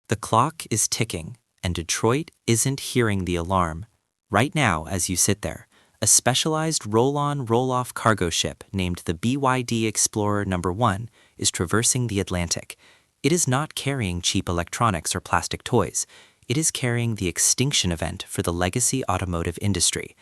The clock is ticking, and Detroit isn't hearing the alarm. Right now, as you sit there, a specialized roll-on, roll-off cargo ship named the BYD Explorer No. 1 is traversing the Atlantic. It is not carrying cheap electronics or plastic toys. It is carrying the extinction event for the legacy automotive industry.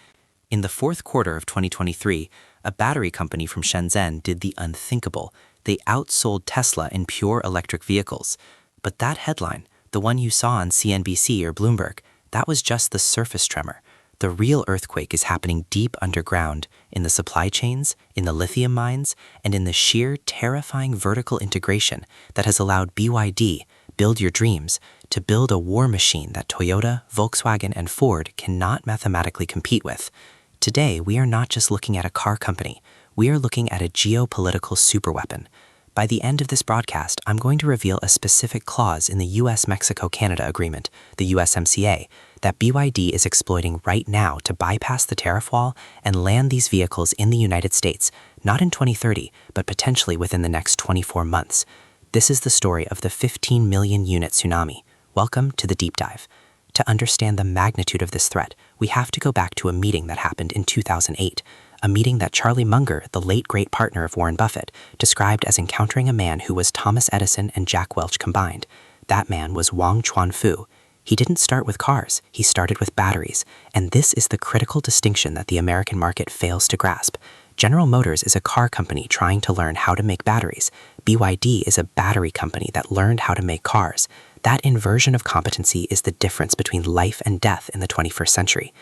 In the fourth quarter of 2023, a battery company from Shenzhen did the unthinkable. They outsold Tesla in pure electric vehicles. But that headline, the one you saw on CNBC or Bloomberg, that was just the surface tremor. The real earthquake is happening deep underground, in the supply chains, in the lithium mines, and in the sheer terrifying vertical integration that has allowed BYD, build your dreams, to build a war machine that Toyota, Volkswagen, and Ford cannot mathematically compete with. Today, we are not just looking at a car company, we are looking at a geopolitical superweapon. By the end of this broadcast, I'm going to reveal a specific clause in the US-Mexico-Canada agreement, the USMCA, that BYD is exploiting right now to bypass the tariff wall and land these vehicles in the United States, not in 2030, but potentially within the next 24 months. This is the story of the 15 million unit tsunami. Welcome to the deep dive. To understand the magnitude of this threat, we have to go back to a meeting that happened in 2008, a meeting that Charlie Munger, the late great partner of Warren Buffett, described as encountering a man who was Thomas Edison and Jack Welch combined. That man was Wang Chuanfu. He didn't start with cars, he started with batteries, and this is the critical distinction that the American market fails to grasp. General Motors is a car company trying to learn how to make batteries. BYD is a battery company that learned how to make cars. That inversion of competency is the difference between life and death in the 21st century.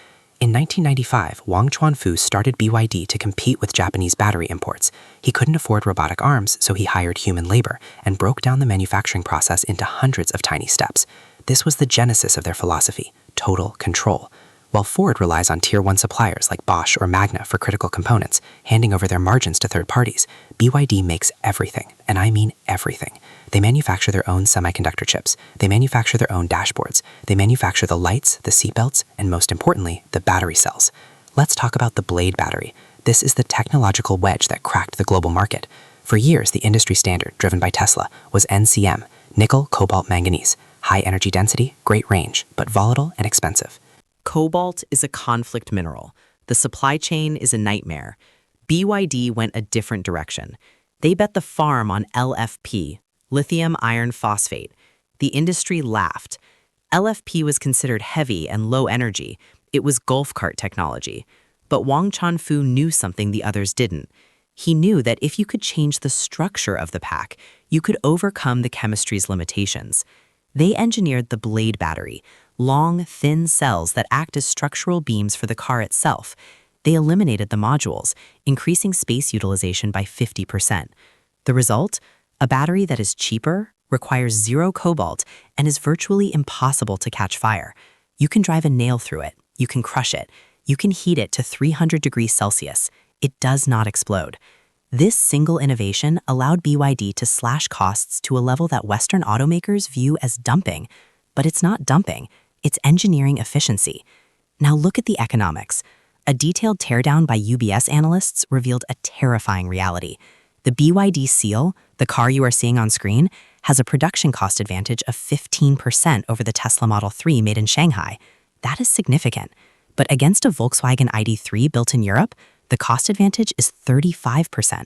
In 1995, Wang Chuanfu started BYD to compete with Japanese battery imports. He couldn't afford robotic arms, so he hired human labor and broke down the manufacturing process into hundreds of tiny steps. This was the genesis of their philosophy, total control. While Ford relies on Tier 1 suppliers like Bosch or Magna for critical components, handing over their margins to third parties, BYD makes everything, and I mean everything. They manufacture their own semiconductor chips, they manufacture their own dashboards, they manufacture the lights, the seatbelts, and most importantly, the battery cells. Let's talk about the Blade battery. This is the technological wedge that cracked the global market. For years, the industry standard, driven by Tesla, was NCM, nickel, cobalt, manganese. High energy density, great range, but volatile and expensive. Cobalt is a conflict mineral. The supply chain is a nightmare. BYD went a different direction. They bet the farm on LFP, lithium iron phosphate. The industry laughed. LFP was considered heavy and low energy. It was golf cart technology. But Wang Chuanfu knew something the others didn't. He knew that if you could change the structure of the pack, you could overcome the chemistry's limitations. They engineered the Blade battery, long, thin cells that act as structural beams for the car itself. They eliminated the modules, increasing space utilization by 50%. The result? A battery that is cheaper, requires zero cobalt, and is virtually impossible to catch fire. You can drive a nail through it. You can crush it. You can heat it to 300 degrees Celsius. It does not explode. This single innovation allowed BYD to slash costs to a level that Western automakers view as dumping. But it's not dumping, it's engineering efficiency. Now look at the economics. A detailed teardown by UBS analysts revealed a terrifying reality. The BYD Seal, the car you are seeing on screen, has a production cost advantage of 15% over the Tesla Model 3 made in Shanghai. That is significant. But against a Volkswagen ID.3 built in Europe, the cost advantage is 35%.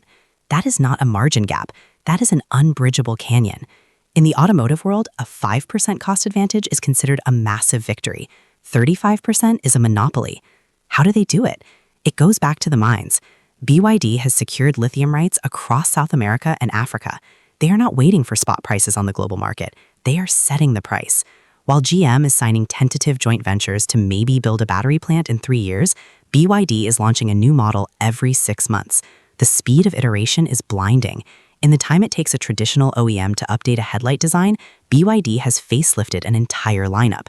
That is not a margin gap. That is an unbridgeable canyon. In the automotive world, a 5% cost advantage is considered a massive victory. 35% is a monopoly. How do they do it? It goes back to the mines. BYD has secured lithium rights across South America and Africa. They are not waiting for spot prices on the global market. They are setting the price. While GM is signing tentative joint ventures to maybe build a battery plant in 3 years, BYD is launching a new model every 6 months. The speed of iteration is blinding. In the time it takes a traditional OEM to update a headlight design, BYD has facelifted an entire lineup.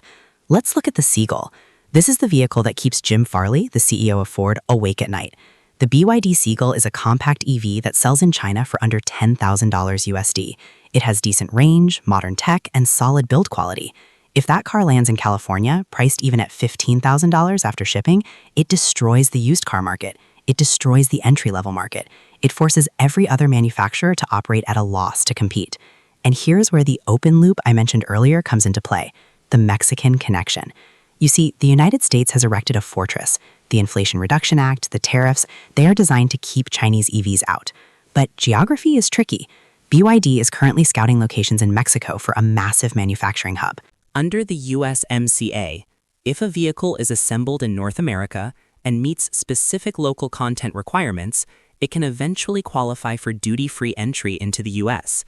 Let's look at the Seagull. This is the vehicle that keeps Jim Farley, the CEO of Ford, awake at night. The BYD Seagull is a compact EV that sells in China for under $10,000 USD. It has decent range, modern tech, and solid build quality. If that car lands in California, priced even at $15,000 after shipping, it destroys the used car market. It destroys the entry-level market. It forces every other manufacturer to operate at a loss to compete. And here's where the open loop I mentioned earlier comes into play, the Mexican connection. You see, the United States has erected a fortress. The Inflation Reduction Act, the tariffs, they are designed to keep Chinese EVs out. But geography is tricky. BYD is currently scouting locations in Mexico for a massive manufacturing hub. Under the USMCA, if a vehicle is assembled in North America and meets specific local content requirements, it can eventually qualify for duty-free entry into the US.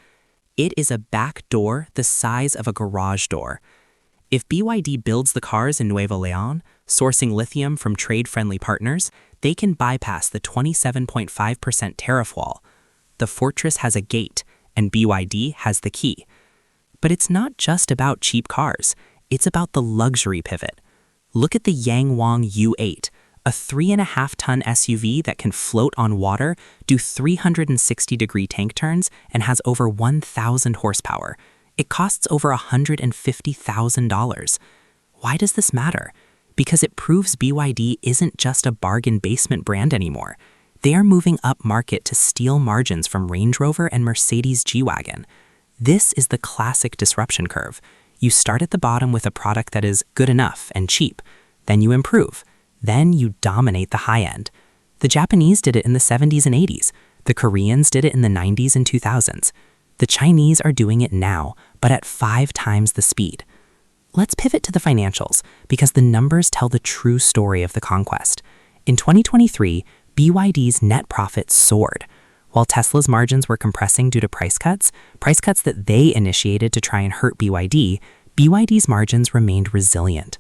It is a back door the size of a garage door. If BYD builds the cars in Nuevo León, sourcing lithium from trade-friendly partners, they can bypass the 27.5% tariff wall. The fortress has a gate, and BYD has the key. But it's not just about cheap cars. It's about the luxury pivot. Look at the Wang U8, a 3.5-ton SUV that can float on water, do 360-degree tank turns, and has over 1,000 horsepower. It costs over $150,000. Why does this matter? Because it proves BYD isn't just a bargain basement brand anymore. They are moving up market to steal margins from Range Rover and Mercedes G-Wagon. This is the classic disruption curve. You start at the bottom with a product that is good enough and cheap. Then you improve. Then you dominate the high end. The Japanese did it in the 70s and 80s. The Koreans did it in the 90s and 2000s. The Chinese are doing it now, but at 5 times the speed. Let's pivot to the financials, because the numbers tell the true story of the Conquest. In 2023, BYD's net profit soared. While Tesla's margins were compressing due to price cuts that they initiated to try and hurt BYD, BYD's margins remained resilient.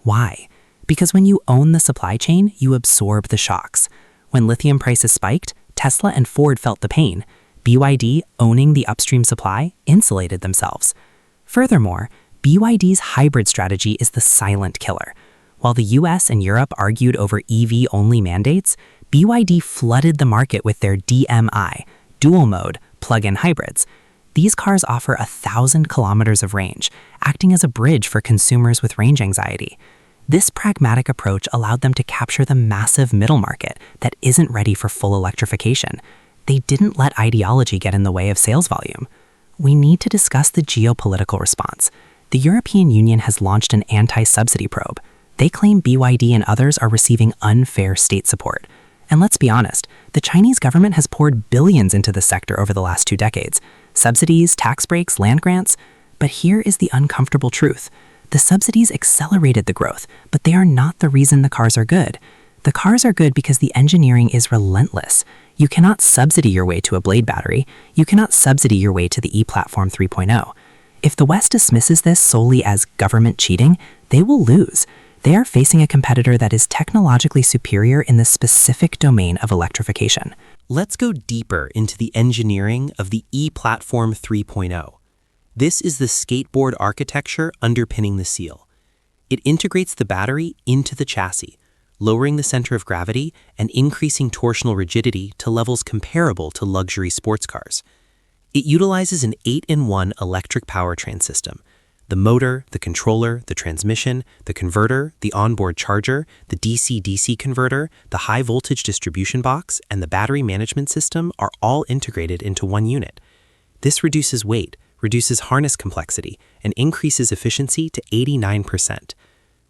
Why? Because when you own the supply chain, you absorb the shocks. When lithium prices spiked, Tesla and Ford felt the pain. BYD, owning the upstream supply, insulated themselves. Furthermore, BYD's hybrid strategy is the silent killer. While the US and Europe argued over EV-only mandates, BYD flooded the market with their DMI, dual-mode, plug-in hybrids. These cars offer 1,000 kilometers of range, acting as a bridge for consumers with range anxiety. This pragmatic approach allowed them to capture the massive middle market that isn't ready for full electrification. They didn't let ideology get in the way of sales volume. We need to discuss the geopolitical response. The European Union has launched an anti-subsidy probe. They claim BYD and others are receiving unfair state support. And let's be honest, the Chinese government has poured billions into the sector over the last 2 decades. Subsidies, tax breaks, land grants. But here is the uncomfortable truth. The subsidies accelerated the growth, but they are not the reason the cars are good. The cars are good because the engineering is relentless. You cannot subsidy your way to a blade battery. You cannot subsidy your way to the e-Platform 3.0. If the West dismisses this solely as government cheating, they will lose. They are facing a competitor that is technologically superior in the specific domain of electrification. Let's go deeper into the engineering of the e-Platform 3.0. This is the skateboard architecture underpinning the seal. It integrates the battery into the chassis, lowering the center of gravity and increasing torsional rigidity to levels comparable to luxury sports cars. It utilizes an 8-in-1 electric powertrain system. The motor, the controller, the transmission, the converter, the onboard charger, the DC-DC converter, the high-voltage distribution box, and the battery management system are all integrated into one unit. This reduces weight, reduces harness complexity, and increases efficiency to 89%.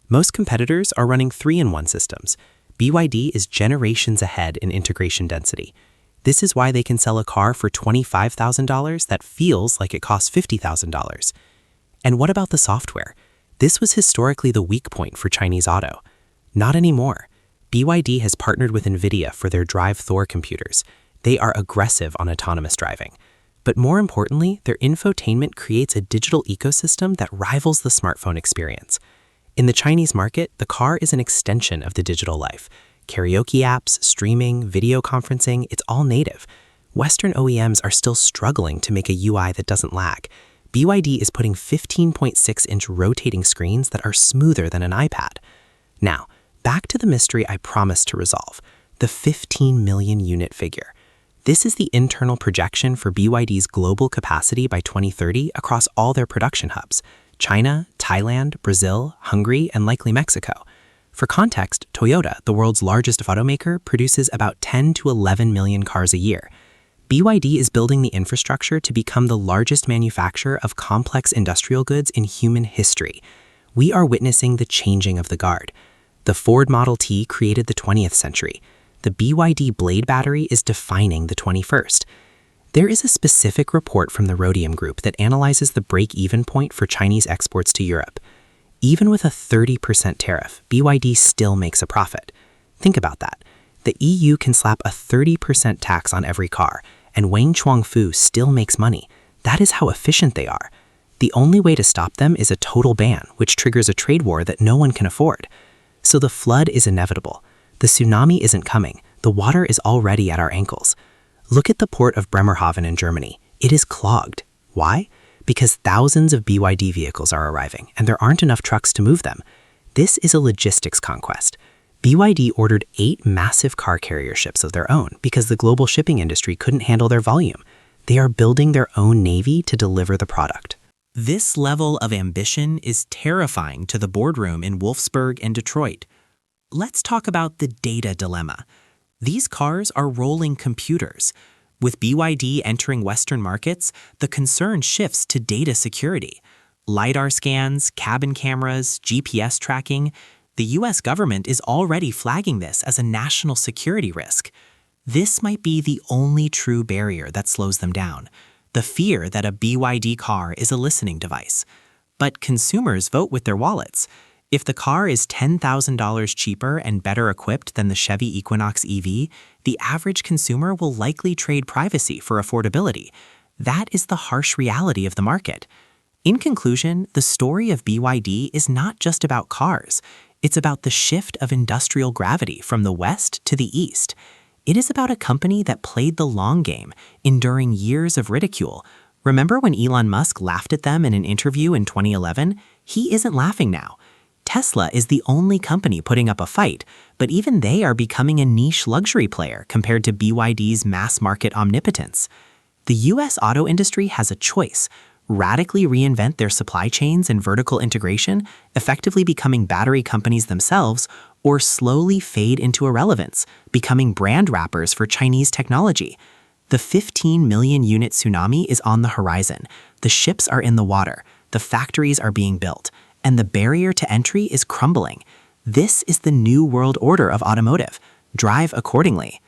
Most competitors are running 3-in-1 systems. BYD is generations ahead in integration density. This is why they can sell a car for $25,000 that feels like it costs $50,000. And what about the software? This was historically the weak point for Chinese auto. Not anymore. BYD has partnered with NVIDIA for their Drive Thor computers. They are aggressive on autonomous driving. But more importantly, their infotainment creates a digital ecosystem that rivals the smartphone experience. In the Chinese market, the car is an extension of the digital life. Karaoke apps, streaming, video conferencing, it's all native. Western OEMs are still struggling to make a UI that doesn't lag. BYD is putting 15.6-inch rotating screens that are smoother than an iPad. Now, back to the mystery I promised to resolve, the 15 million unit figure. This is the internal projection for BYD's global capacity by 2030 across all their production hubs: China, Thailand, Brazil, Hungary, and likely Mexico. For context, Toyota, the world's largest automaker, produces about 10 to 11 million cars a year. BYD is building the infrastructure to become the largest manufacturer of complex industrial goods in human history. We are witnessing the changing of the guard. The Ford Model T created the 20th century. The BYD Blade battery is defining the 21st. There is a specific report from the Rhodium Group that analyzes the break-even point for Chinese exports to Europe. Even with a 30% tariff, BYD still makes a profit. Think about that. The EU can slap a 30% tax on every car, and Wang Chuanfu still makes money. That is how efficient they are. The only way to stop them is a total ban, which triggers a trade war that no one can afford. So the flood is inevitable. The tsunami isn't coming. The water is already at our ankles. Look at the port of Bremerhaven in Germany. It is clogged. Why? Because thousands of BYD vehicles are arriving, and there aren't enough trucks to move them. This is a logistics conquest. BYD ordered 8 massive car carrier ships of their own because the global shipping industry couldn't handle their volume. They are building their own navy to deliver the product. This level of ambition is terrifying to the boardroom in Wolfsburg and Detroit. Let's talk about the data dilemma. These cars are rolling computers. With BYD entering Western markets, the concern shifts to data security. LiDAR scans, cabin cameras, GPS tracking. The US government is already flagging this as a national security risk. This might be the only true barrier that slows them down. The fear that a BYD car is a listening device. But consumers vote with their wallets. If the car is $10,000 cheaper and better equipped than the Chevy Equinox EV, the average consumer will likely trade privacy for affordability. That is the harsh reality of the market. In conclusion, the story of BYD is not just about cars. It's about the shift of industrial gravity from the West to the East. It is about a company that played the long game, enduring years of ridicule. Remember when Elon Musk laughed at them in an interview in 2011? He isn't laughing now. Tesla is the only company putting up a fight, but even they are becoming a niche luxury player compared to BYD's mass market omnipotence. The US auto industry has a choice: radically reinvent their supply chains and vertical integration, effectively becoming battery companies themselves, or slowly fade into irrelevance, becoming brand wrappers for Chinese technology. The 15 million unit tsunami is on the horizon. The ships are in the water, the factories are being built, and the barrier to entry is crumbling. This is the new world order of automotive. Drive accordingly.